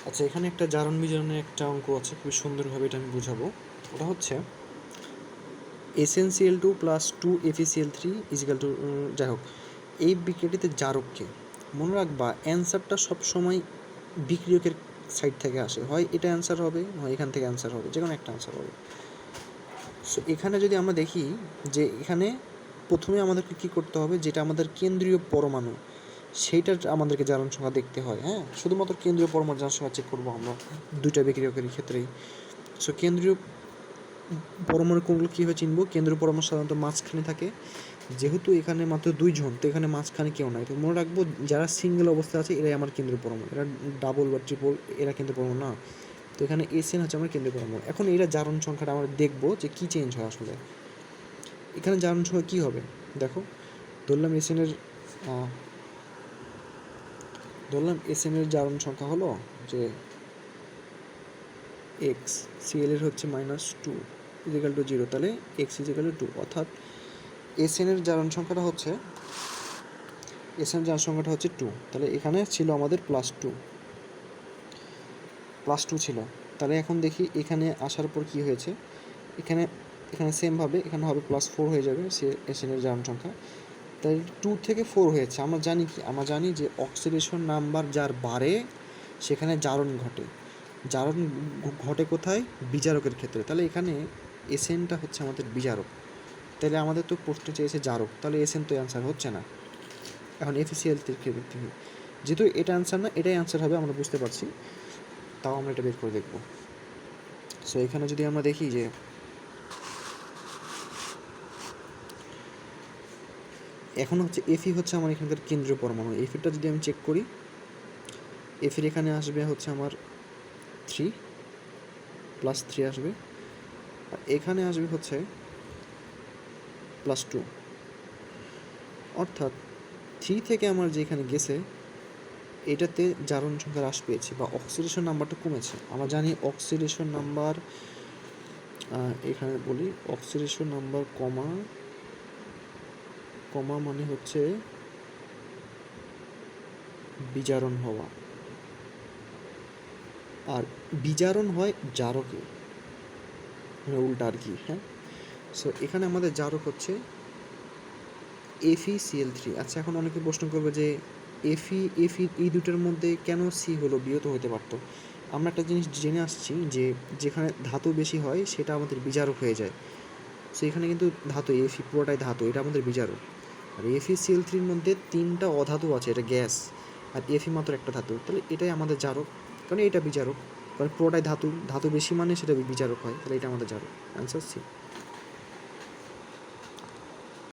আচ্ছা, এখানে একটা জারণ বিজারণের একটা অঙ্ক আছে, খুবই সুন্দরভাবে এটা আমি বুঝাবো। ওটা হচ্ছে SnCl2 plus 2FeCl3 is equal two, যাই হোক, এই বিক্রিয়াটিতে জারককে মনে রাখবা অ্যান্সারটা সবসময় বিক্রিয়কের সাইড থেকে আসে, হয় এটা অ্যান্সার হবে, হয় এখান থেকে অ্যান্সার হবে, যে কোনো একটা অ্যান্সার হবে। সো এখানে যদি আমরা দেখি যে এখানে প্রথমে আমাদেরকে কী করতে হবে, যেটা আমাদের কেন্দ্রীয় পরমাণু সেইটার আমাদেরকে জারণ সংখ্যা দেখতে হয়। হ্যাঁ, শুধুমাত্র কেন্দ্রীয় পরমাণু জারণ সংখ্যা চেক করবো আমরা দুইটা বিক্রিয়কের ক্ষেত্রেই। সো কেন্দ্রীয় পরমাণু কোনগুলো কীভাবে চিনবো? কেন্দ্রীয় পরমাণু সাধারণত মাঝখানে থাকে, যেহেতু এখানে মাত্র দুইজন, তো এখানে মাঝখানে কেউ নাই। তো মনে রাখবো যারা সিঙ্গেল অবস্থা আছে এরাই আমার কেন্দ্রীয় পরমাণু, এরা ডাবল বা ট্রিপল এরা কেন্দ্রীয় পরমাণু না। তো এখানে Sn হচ্ছে আমার কেন্দ্রীয় পরমাণু। এখন এরা জারণ সংখ্যাটা আমরা দেখবো যে কী চেঞ্জ হয় আসলে। এখানে জারণ সংখ্যা কী হবে দেখো, ধরলাম এসএনের জারণ সংখ্যা হলো যে এক্স, সিএল এর হচ্ছে -2 ইজিক্যাল টু 0, তাহলে এক্স ইজিক্যাল টু 2, অর্থাৎ এসএনের জারণ সংখ্যাটা হচ্ছে 2, তাহলে এখানে ছিল আমাদের +2 ছিল। তাহলে এখন দেখি এখানে আসার পর কি হয়েছে, এখানে সেমভাবে এখানে হবে +4 হয়ে যাবে এসএনের জারণ সংখ্যা। তাই 2 থেকে 4 হয়েছে। আমরা জানি যে অক্সিডেশন নাম্বার যার বাড়ে সেখানে জারণ ঘটে কোথায়? বিজারকের ক্ষেত্রে। তাহলে এখানে এসএনটা হচ্ছে আমাদের বিজারক। তাহলে আমাদের তো প্রশ্নে চেয়েছে জারক, তাহলে এসএন তো অ্যান্সার হচ্ছে না। এখন FeCl থেকে যেহেতু এটা অ্যান্সার না, এটাই অ্যান্সার হবে আমরা বুঝতে পারছি, তাও আমরা এটা বের করে দেখব। সো এখানে যদি আমরা দেখি যে এখন হচ্ছে Fe হচ্ছে আমার এখানকার কেন্দ্রীয় পরমাণু। Feটা যদি আমি চেক করি, Feর এখানে আসবে হচ্ছে আমার 3 +3 আসবে, আর এখানে আসবে হচ্ছে +2, অর্থাৎ 3 থেকে আমার যেখানে গেছে এটাতে জারণ সংখ্যা হ্রাস পেয়েছে বা অক্সিডেশন নাম্বারটা কমেছে। আমরা জানি অক্সিডেশন নাম্বার, এখানে বলি অক্সিডেশন নাম্বার কমা মানে হচ্ছে বিজারণ হওয়া, আর বিজারণ হয় জারকে, মানে উল্টা আর কি। হ্যাঁ, সো এখানে আমাদের জারক হচ্ছে FeCl3। আচ্ছা, এখন অনেকে প্রশ্ন করবে যে Fe এই দুটোর মধ্যে কেন সি হলো, বিও তো হতে পারতো। আমরা একটা জিনিস জেনে আসছি যে যেখানে ধাতু বেশি হয় সেটা আমাদের বিজারক হয়ে যায়। সো এখানে কিন্তু ধাতু, Fe পুরোটাই ধাতু, এটা আমাদের বিজারক। আর FeCl3-র মধ্যে 3টা অধাতু আছে, এটা গ্যাস, আর Fe মাত্র একটা ধাতু, তাহলে এটাই আমাদের জারক, কারণ এটা বিজারক, কারণ পুরোটাই ধাতু বেশি মানে সেটা বিজারক হয়, তাহলে এটা আমাদের জারক। Answer C.